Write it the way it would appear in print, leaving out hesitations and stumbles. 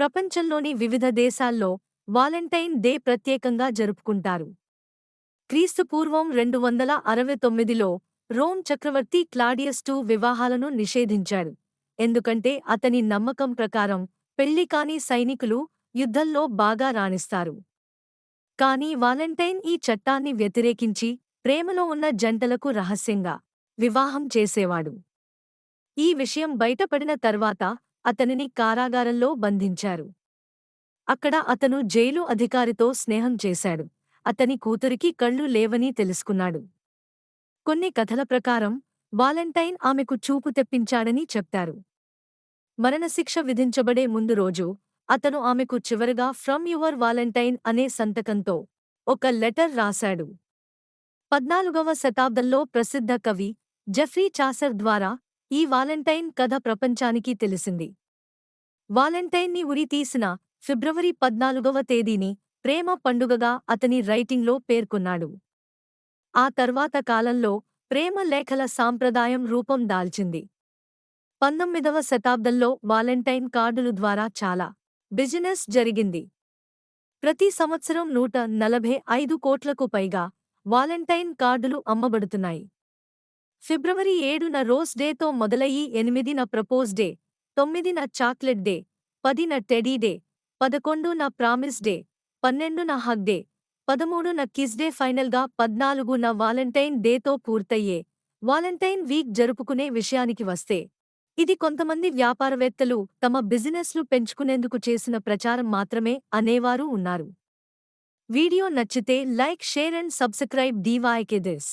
ప్రపంచంలోని వివిధ దేశాల్లో వాలెంటైన్ డే ప్రత్యేకంగా జరుపుకుంటారు. క్రీస్తు పూర్వం 269లో రోమ్ చక్రవర్తి క్లాడియస్ II వివాహాలను నిషేధించాడు. ఎందుకంటే అతని నమ్మకం ప్రకారం పెళ్లి కాని సైనికులు యుద్ధంలో బాగా రాణిస్తారు. కానీ వాలెంటైన్ ఈ చట్టాన్ని వ్యతిరేకించి ప్రేమలో ఉన్న జంటలకు రహస్యంగా వివాహం చేసేవాడు. ఈ విషయం బయటపడిన తర్వాత అతనిని కారాగారంలో బంధించారు. అక్కడ అతను జైలు అధికారితో స్నేహం చేశాడు. అతని కూతురికి కళ్ళు లేవని తెలుసుకున్నాడు. కొన్ని కథల ప్రకారం వాలెంటైన్ ఆమెకు చూపు తెప్పించాడని చెప్తారు. మరణశిక్ష విధించబడే ముందు రోజు అతను ఆమెకు చివరగా ఫ్రమ్ యువర్ వాలెంటైన్ అనే సంతకంతో ఒక లెటర్ రాశాడు. 14వ శతాబ్దంలో ప్రసిద్ధ కవి జెఫ్రీ చాసర్ ద్వారా ఈ వాలెంటైన్ కథ ప్రపంచానికి తెలిసింది. వాలెంటైన్ని ఉరి తీసిన ఫిబ్రవరి 14వ తేదీని ప్రేమ పండుగగా అతని రైటింగ్లో పేర్కొన్నాడు. ఆ తర్వాత కాలంలో ప్రేమ లేఖల సాంప్రదాయం రూపం దాల్చింది. 19వ శతాబ్దంలో వాలెంటైన్ కార్డులు ద్వారా చాలా బిజినెస్ జరిగింది. ప్రతి సంవత్సరం 145 కోట్లకు పైగా వాలెంటైన్ కార్డులు అమ్మబడుతున్నాయి. ఫిబ్రవరి 7న రోజ్ డేతో మొదలయ్యి 8న ప్రపోజ్ డే, 9న చాక్లెట్ డే, 10న టెడీ డే, 11న ప్రామిస్ డే, 12న హగ్ డే, 13న కిస్ డే, ఫైనల్గా 14న వాలెంటైన్ డేతో పూర్తయ్యే వాలెంటైన్ వీక్ జరుపుకునే విషయానికి వస్తే, ఇది కొంతమంది వ్యాపారవేత్తలు తమ బిజినెస్లు పెంచుకునేందుకు చేసిన ప్రచారం మాత్రమే అనేవారూ ఉన్నారు. వీడియో నచ్చితే like, share and subscribe DYK This.